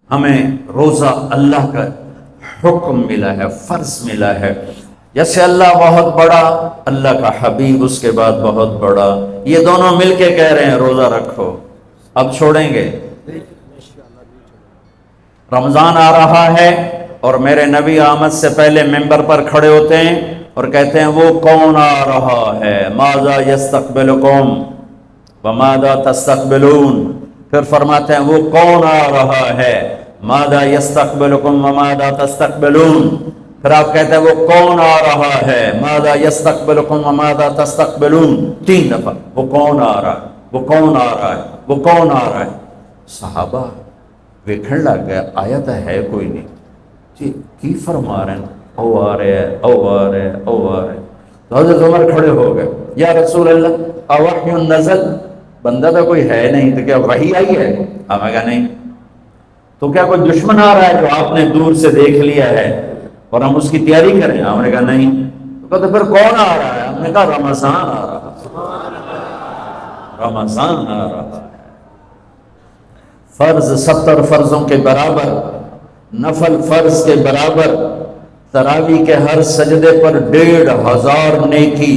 ہمیں روزہ اللہ کا حکم ملا ہے، فرض ملا ہے۔ جیسے اللہ بہت بڑا، اللہ کا حبیب اس کے بعد بہت بڑا، یہ دونوں مل کے کہہ رہے ہیں روزہ رکھو۔ اب چھوڑیں گے؟ رمضان آ رہا ہے اور میرے نبی آمد سے پہلے ممبر پر کھڑے ہوتے ہیں اور کہتے ہیں وہ کون آ رہا ہے، ماذا یستقبلکم وماذا تستقبلون۔ پھر فرماتے ہیں وہ کون آ رہا ہے، ماذا یستقبلکم وماذا تستقبلون۔ پھر آپ کہتے ہیں وہ کون آ رہا ہے، ماذا یستقبلکم وماذا تستقبلون، 3 دفعہ وہ کون آ رہا ہے، وہ کون آ رہا ہے، وہ کون آ رہا ہے۔ صحابہ ویکھن لگ گیا آیت ہے کوئی نہیں جی، کی فرما رہے ہیں، او آ رہے ہیں، او آ رہے ہیں، او آ رہے ہیں۔ تو حضرت عمر کھڑے ہو گئے، یا رسول اللہ اوحی نزل، بندہ تو کوئی ہے نہیں، تو کیا وحی آئی ہے؟ ہمیں کہا نہیں۔ تو کیا کوئی دشمن آ رہا ہے جو آپ نے دور سے دیکھ لیا ہے اور ہم اس کی تیاری کریں؟ ہم نے کہا نہیں۔ تو کہا تو پھر کون آ رہا ہے؟ ہم نے کہا رمضان آ رہا ہے، رمضان آ رہا ہے۔ فرض 70 فرضوں کے برابر، نفل فرض کے برابر، تراویح کے ہر سجدے پر 1500 نیکی،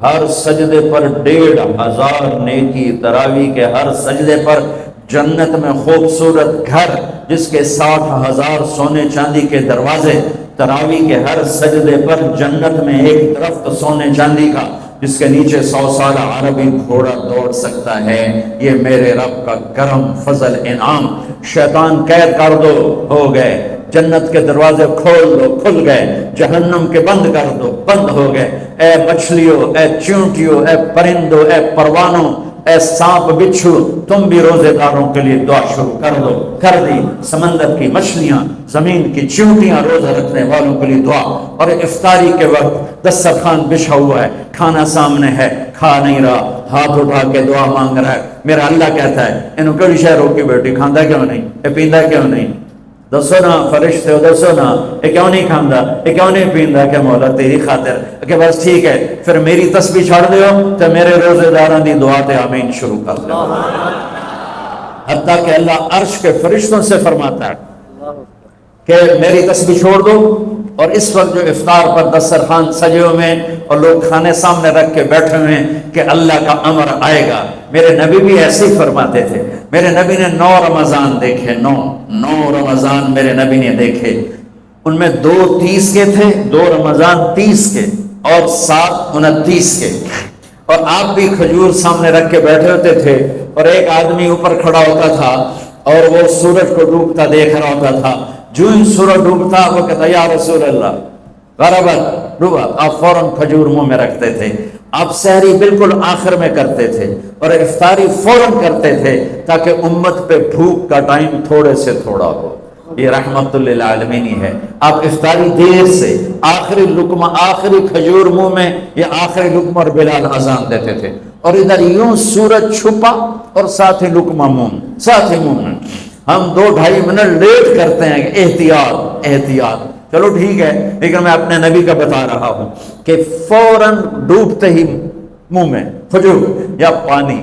ہر سجدے پر 1500 نیکی، تراویح کے ہر سجدے پر جنت میں خوبصورت گھر جس کے 60,000 سونے چاندی کے دروازے، تراویح کے ہر سجدے پر جنت میں ایک درخت سونے چاندی کا جس کے نیچے 100 سالہ عربی گھوڑا دوڑ سکتا ہے۔ یہ میرے رب کا کرم، فضل، انعام۔ شیطان قید کر دو، ہو گئے۔ جنت کے دروازے کھول دو، کھل گئے۔ جہنم کے بند کر دو، بند ہو گئے۔ اے مچھلیوں، اے چیونٹیوں، اے پرندوں، اے پروانوں، اے سانپ بچھو، تم بھی روزے داروں کے لیے دعا شروع کر دو۔ کر دی۔ سمندر کی مچھلیاں، زمین کی چیونٹیاں روزہ رکھنے والوں کے لیے دعا۔ اور افطاری کے وقت دسترخوان بچھا ہوا ہے، کھانا سامنے ہے، کھا نہیں رہا، ہاتھ اٹھا کے دعا مانگ رہا ہے۔ میرا اللہ کہتا ہے انہوں کڑی شہروں کی بیٹی کھاندہ کیوں نہیں، اے پیندہ کیوں نہیں؟ دسو نا فرشتے ہو، دسو نا یہ کیوں نہیں کھاندہ، یہ کیوں نہیں پیندہ؟ کہ مولا تیری خاطر، کہ بس ٹھیک ہے پھر میری تسبیح چھاڑ دیو تو میرے روزے داران دی دعا تے آمین شروع کر دو۔ حتیٰ کہ اللہ عرش کے فرشتوں سے فرماتا ہے کہ میری تسبیح چھوڑ دو۔ اور اس وقت جو افطار پر دسترخوان سجے ہوئے ہیں اور لوگ کھانے سامنے رکھ کے بیٹھے ہوئے ہیں کہ اللہ کا امر آئے گا۔ میرے نبی بھی ایسے ہی فرماتے تھے۔ میرے نبی نے 9 رمضان دیکھے، 9 رمضان میرے نبی نے دیکھے۔ ان میں 2 30 کے تھے، 2 رمضان 30 کے اور 7 29 کے۔ اور آپ بھی کھجور سامنے رکھ کے بیٹھے ہوتے تھے اور ایک آدمی اوپر کھڑا ہوتا تھا اور وہ سورج کو ڈوبتا دیکھ رہا ہوتا تھا۔ جو ہی سورج ڈوبتا وہ کہتا یا رسول اللہ غربت ڈوبا، آپ فوراً کھجور منہ میں رکھتے تھے۔ آپ سحری بالکل آخر میں کرتے تھے اور افطاری فوراً کرتے تھے تاکہ امت پہ بھوک کا ٹائم تھوڑے سے تھوڑا ہو۔ یہ رحمت للعالمین ہی ہے۔ آپ افطاری دیر سے، آخری لقمہ، آخری کھجور منہ میں، یا آخری لقمہ اور بلال اذان دیتے تھے، اور ادھر یوں سورج چھپا اور ساتھ ہی لقمہ منہ، ساتھ ہی منہ میں۔ ہم 2-2.5 منٹ لیٹ کرتے ہیں کہ احتیاط احتیاط، چلو ٹھیک ہے، لیکن میں اپنے نبی کا بتا رہا ہوں کہ فوراً ڈوبتے ہی منہ میں کھجور یا پانی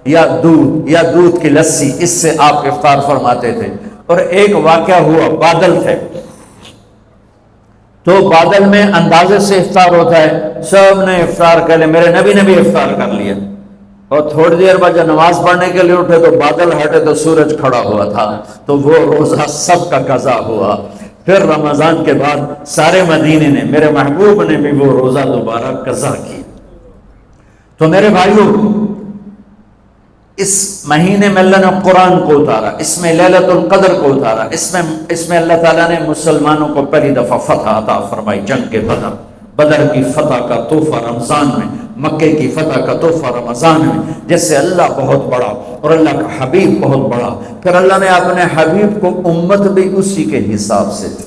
یا دودھ کی لسی، اس سے آپ افطار فرماتے تھے۔ اور ایک واقعہ ہوا، بادل تھے تو بادل میں اندازے سے افطار ہوتا ہے، سب نے افطار کر لیا، میرے نبی نے بھی افطار کر لیا۔ اور تھوڑی دیر بعد جب نماز پڑھنے کے لیے اٹھے تو بادل ہٹے تو سورج کھڑا ہوا تھا، تو وہ روزہ سب کا قضا ہوا۔ پھر رمضان کے بعد سارے مدینے نے، میرے محبوب نے بھی وہ روزہ دوبارہ قضا کی۔ تو میرے بھائیوں، اس مہینے میں اللہ نے قرآن کو اتارا، اس میں لیلۃ القدر کو اتارا، اس میں اللہ تعالیٰ نے مسلمانوں کو پہلی دفعہ فتح عطا فرمائی، جنگ کے بدر کی فتح کا تحفہ رمضان میں، مکے کی فتح کا تحفہ رمضان میں، جس سے اللہ بہت بڑا اور اللہ کا حبیب بہت بڑا۔ پھر اللہ نے اپنے حبیب کو امت بھی اسی کے حساب سے دی۔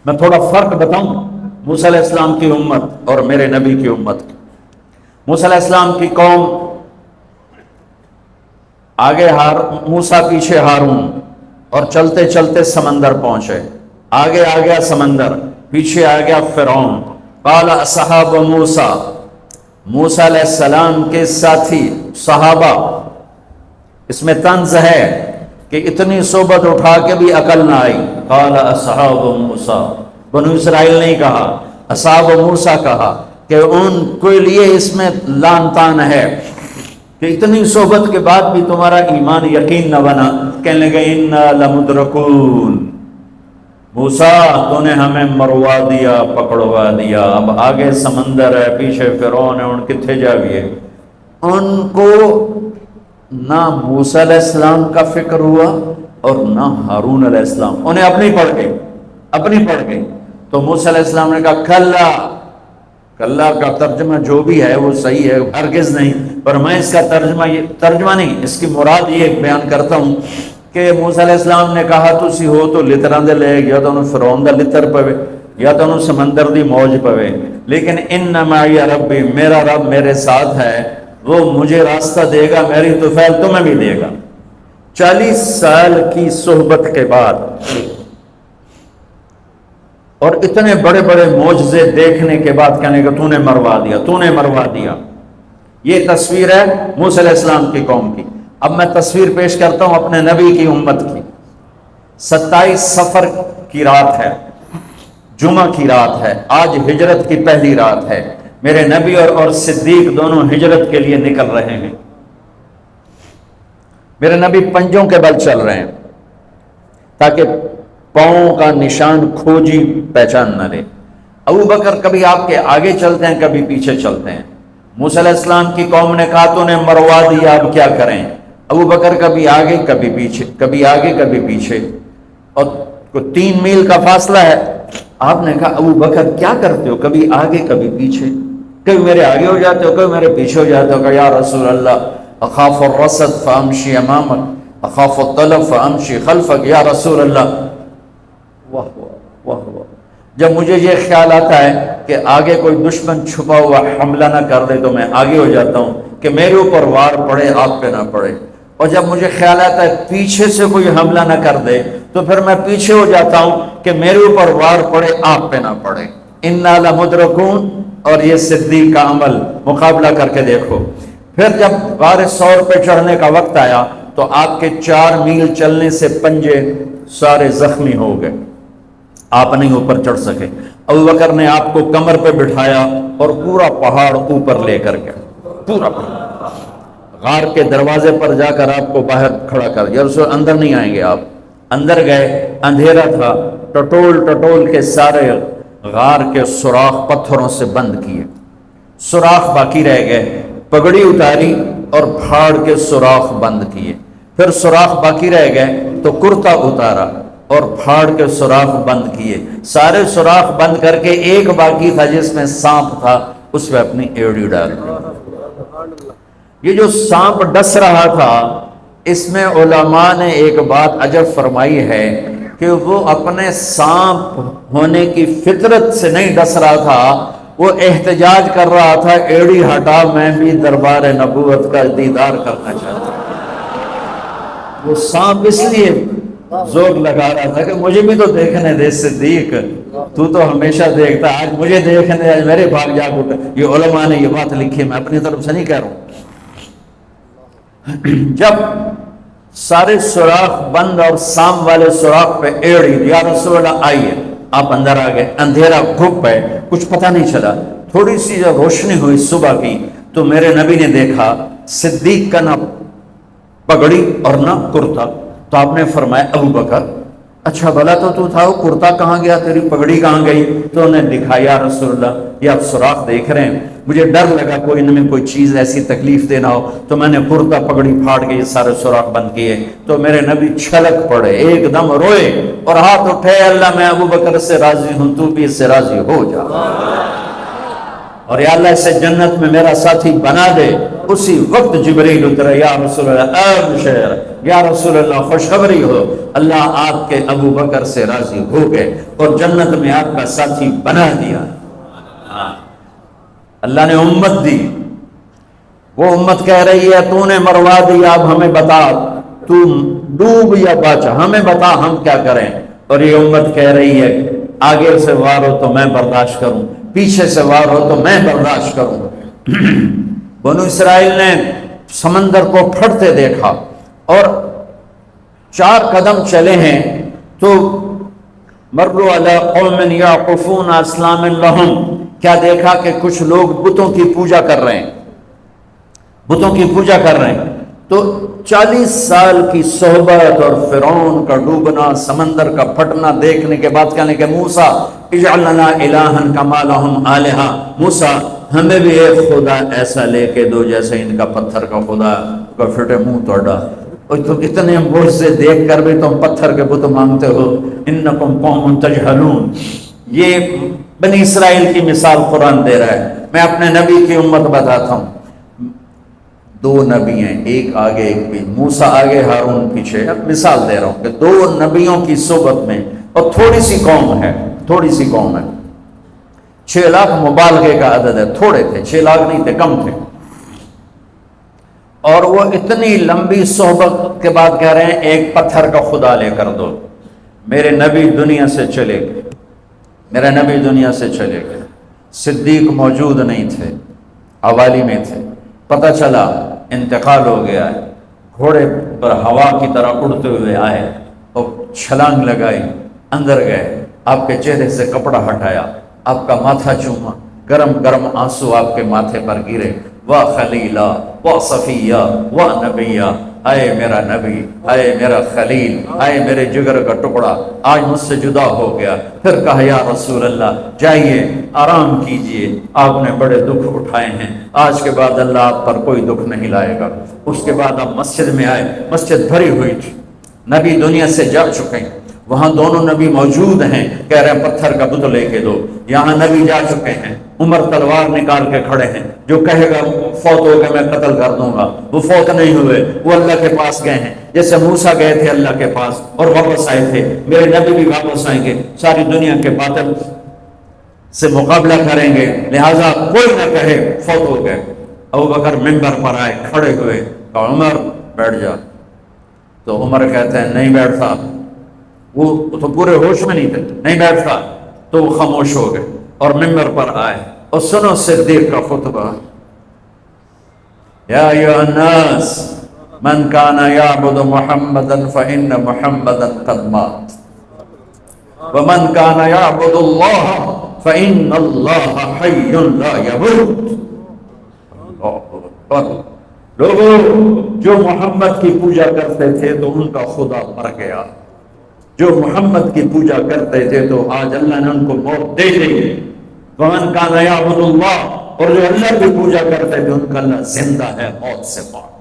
میں تھوڑا فرق بتاؤں موسیٰ علیہ السلام کی امت اور میرے نبی کی امت کی۔ موسیٰ علیہ السلام کی قوم آگے موسیٰ پیچھے ہارون، اور چلتے چلتے سمندر پہنچے، آگے آ گیا سمندر، پیچھے آ گیا فرعون۔ قال اصحاب موسیٰ، موسیٰ علیہ السلام کے ساتھی صحابہ اس میں طنز ہے کہ اتنی صحبت اٹھا کے بھی عقل نہ آئی. قال اصحاب موسیٰ، بنو اسرائیل نہیں کہا، اصحاب موسیٰ کہا، کہ ان کے لیے اس میں لان تان ہے کہ اتنی صحبت کے بعد بھی تمہارا ایمان یقین نہ بنا. کہنے لگے انا لمدرکون، موسیٰ تو نے ہمیں مروا دیا، پکڑوا دیا، اب آگے سمندر ہے، پیچھے فرعون ہے، ان کتھے جاویے. ان کو نہ موسیٰ علیہ السلام کا فکر ہوا اور نہ ہارون علیہ السلام، انہیں اپنی پڑ گئی. تو موسیٰ علیہ السلام نے کہا کلا، کلا کا ترجمہ جو بھی ہے وہ صحیح ہے، ہرگز نہیں، پر میں اس کا ترجمہ نہیں، اس کی مراد یہ بیان کرتا ہوں کہ موسیٰ علیہ السلام نے کہا تسی ہو تو لتراں دے لے، یا تو انہوں فرعون دا لتر پوے یا تو انہوں سمندر دی موج پوے، لیکن ان معی ربی، میرا رب میرے ساتھ ہے، وہ مجھے راستہ دے گا، میری طفیل تمہیں بھی دے گا. 40 سال کی صحبت کے بعد اور اتنے بڑے بڑے معجزے دیکھنے کے بعد کہنے کہ تو نے مروا دیا. یہ تصویر ہے موسیٰ علیہ السلام کی قوم کی. اب میں تصویر پیش کرتا ہوں اپنے نبی کی امت کی. 27 صفر کی رات ہے، جمعہ کی رات ہے، آج ہجرت کی پہلی رات ہے. میرے نبی اور صدیق دونوں ہجرت کے لیے نکل رہے ہیں. میرے نبی پنجوں کے بل چل رہے ہیں تاکہ پاؤں کا نشان کھوجی پہچان نہ لے. ابو بکر کبھی آپ کے آگے چلتے ہیں، کبھی پیچھے چلتے ہیں. موسیٰ علیہ السلام کی قوم نے کہا تو نے مروا دیا، اب کیا کریں. ابو بکر کبھی آگے کبھی پیچھے، کبھی آگے کبھی پیچھے، اور 3 میل کا فاصلہ ہے. آپ نے کہا ابو بکر کیا کرتے ہو، کبھی آگے کبھی پیچھے، کبھی میرے آگے ہو جاتے ہو کبھی میرے پیچھے ہو جاتے ہو. کہ یا رسول اللہ اخاف الرصد فامشی امامک اخاف الطلب فامشی خلفک. یا رسول اللہ، واہ واہ واہ واہ، جب مجھے یہ خیال آتا ہے کہ آگے کوئی دشمن چھپا ہوا حملہ نہ کر دے تو میں آگے ہو جاتا ہوں کہ میرے اوپر وار پڑے آپ پہ نہ پڑے، اور جب مجھے خیال آتا ہے پیچھے سے کوئی حملہ نہ کر دے تو پھر میں پیچھے ہو جاتا ہوں کہ میرے اوپر وار پڑے آپ پہ نہ پڑے. انا لمدرکون. اور یہ صدیق کا عمل مقابلہ کر کے دیکھو. پھر جب غار ثور پہ چڑھنے کا وقت آیا تو آپ کے 4 میل چلنے سے پنجے سارے زخمی ہو گئے، آپ نہیں اوپر چڑھ سکے. ابو بکر نے آپ کو کمر پہ بٹھایا اور پورا پہاڑ اوپر لے کر گیا، پورا پہاڑ. غار کے دروازے پر جا کر آپ کو باہر کھڑا کر دیا. رسول اندر نہیں آئیں گے. آپ اندر گئے، اندھیرا تھا، ٹٹول کے سارے غار کے سوراخ پتھروں سے بند کیے، سوراخ باقی رہ گئے. پگڑی اتاری اور پھاڑ کے سوراخ بند کیے. پھر سوراخ باقی رہ گئے تو کرتا اتارا اور پھاڑ کے سوراخ بند کیے. سارے سوراخ بند کر کے ایک باقی تھا جس میں سانپ تھا، اس میں اپنی ایڑی ڈال دی. یہ جو سانپ ڈس رہا تھا، اس میں علماء نے ایک بات عجب فرمائی ہے کہ وہ اپنے سانپ ہونے کی فطرت سے نہیں ڈس رہا تھا، وہ احتجاج کر رہا تھا ایڑی ہٹا، میں بھی دربار نبوت کا دیدار کرنا چاہتا ہوں. وہ سانپ اس لیے زور لگا رہا تھا کہ مجھے بھی تو دیکھنے دے صدیق، تو ہمیشہ دیکھتا، آج مجھے دیکھنے، آج میرے بھاگ جاگ اٹھے. یہ علماء نے یہ بات لکھی، میں اپنی طرف سے نہیں کہہ رہا ہوں. جب سارے سوراخ بند اور سام والے سوراخ پہ ایڑی، یا رسول اللہ آئیے. آپ اندر آ گئے. اندھیرا گھپ ہے، کچھ پتہ نہیں چلا. تھوڑی سی جب روشنی ہوئی صبح کی تو میرے نبی نے دیکھا صدیق کا نہ پگڑی اور نہ کرتا. تو آپ نے فرمایا ابو بکر اچھا بھلا تو تھا، وہ کرتا کہاں گیا، تیری پگڑی کہاں گئی؟ تو انہیں دکھایا یا رسول اللہ یہ آپ سوراخ دیکھ رہے ہیں، مجھے ڈر لگا کوئی ان میں کوئی چیز ایسی تکلیف دینا ہو، تو میں نے کرتا پگڑی پھاڑ کے یہ سارے سوراخ بند کیے. تو میرے نبی چھلک پڑے، ایک دم روئے اور ہاتھ اٹھے، اللہ میں ابو بکر سے راضی ہوں، تو بھی اس سے راضی ہو جا، اور یا اللہ اسے جنت میں میرا ساتھی بنا دے. اسی وقت جبریل اترے، یا رسول اللہ ابشر، یا رسول اللہ خوشخبری ہو، اللہ آپ کے ابو بکر سے راضی ہو گئے اور جنت میں آپ کا ساتھی بنا دیا. اللہ نے امت دی، وہ امت کہہ رہی ہے تو نے مروا دیا، اب ہمیں بتا تو ڈوب یا بچا، ہمیں بتا ہم کیا کریں. اور یہ امت کہہ رہی ہے آگے سے وار ہو تو میں برداشت کروں، پیچھے سے وار ہو تو میں برداشت کروں. بنو اسرائیل نے سمندر کو پھٹتے دیکھا، اور 4 قدم چلے ہیں تو مروا علی قوم یعقفون اصنام لہم، کیا دیکھا کہ کچھ لوگ بتوں کی پوجا کر رہے ہیں، بتوں کی پوجا کر رہے ہیں۔ تو 40 سال کی صحبت اور فرعون کا ڈوبنا، سمندر کا پھٹنا دیکھنے کے بعد کہنے کہ موسیٰ اجعل لنا الہا کما لہم آلہہ، موسیٰ ہمیں بھی ایک خدا ایسا لے کے دو جیسے ان کا پتھر کا خدا کا پھٹے منہ توڑا، اور تم اتنے بوجھ سے دیکھ کر بھی تم پتھر کے بت مانگتے ہو، انکم قوم تجہلون۔ یہ بنی اسرائیل کی مثال قرآن دے رہا ہے۔ میں اپنے نبی کی امت بتاتا ہوں، 2 نبی ہیں، ایک آگے ایک پیچھے، موسیٰ آگے ہارون پیچھے۔ اب مثال دے رہا ہوں کہ 2 نبیوں کی صحبت میں، اور تھوڑی سی قوم ہے، تھوڑی سی قوم ہے، 6 لاکھ مبالغے کا عدد ہے، تھوڑے تھے، 6 لاکھ نہیں تھے، کم تھے، اور وہ اتنی لمبی صحبت کے بعد کہہ رہے ہیں ایک پتھر کا خدا لے کر دو۔ میرے نبی دنیا سے چلے گئے، میرے نبی دنیا سے چلے گئے، صدیق موجود نہیں تھے، حوالی میں تھے، پتہ چلا انتقال ہو گیا ہے، گھوڑے پر ہوا کی طرح اڑتے ہوئے آئے اور چھلانگ لگائی، اندر گئے، آپ کے چہرے سے کپڑا ہٹایا، آپ کا ماتھا چوما، گرم گرم آنسو آپ کے ماتھے پر گرے، واہ خلیلہ واہ صفیہ واہ نبیہ، اے میرا نبی، اے میرا خلیل، اے میرے جگر کا ٹکڑا، آج مجھ سے جدا ہو گیا۔ پھر کہا یا رسول اللہ جائیے آرام کیجئے، آپ نے بڑے دکھ اٹھائے ہیں، آج کے بعد اللہ آپ پر کوئی دکھ نہیں لائے گا۔ اس کے بعد آپ مسجد میں آئے، مسجد بھری ہوئی تھی، نبی دنیا سے جا چکے ہیں، وہاں دونوں نبی موجود ہیں، کہہ رہے ہیں پتھر کا بت لے کے دو، یہاں نبی جا چکے ہیں، عمر تلوار نکال کے کھڑے ہیں، جو کہے گا فوت ہو گئے میں قتل کر دوں گا، وہ فوت نہیں ہوئے، وہ اللہ کے پاس گئے ہیں، جیسے موسیٰ گئے تھے اللہ کے پاس اور واپس آئے تھے، میرے نبی بھی واپس آئیں گے، ساری دنیا کے باطل سے مقابلہ کریں گے، لہٰذا کوئی نہ کہے فوت ہو گئے۔ ابوبکر منبر پر آئے، کھڑے ہوئے، کہا عمر بیٹھ جا، تو عمر کہتے ہیں نہیں بیٹھتا، وہ تو پورے ہوش میں نہیں تھے، نہیں بیٹھتا، تو وہ خاموش ہو گئے اور منبر پر آئے، اور سنو صدیق کا خطبہ، یا ایھا الناس من کان یعبد محمدا فإن محمدا قد مات ومن کان یعبد اللہ فإن اللہ حی لا یموت۔ لوگوں جو محمد کی پوجا کرتے تھے تو ان کا خدا مر گیا، جو محمد کی پوجا کرتے تھے تو آج اللہ نے ان کو موت دے دی۔ وَمَنْ كَانَ يَعْبُدُ اللَّهَ، اور جو اللہ کی پوجا کرتے تھے ان کا اللہ زندہ ہے موت سے پاک۔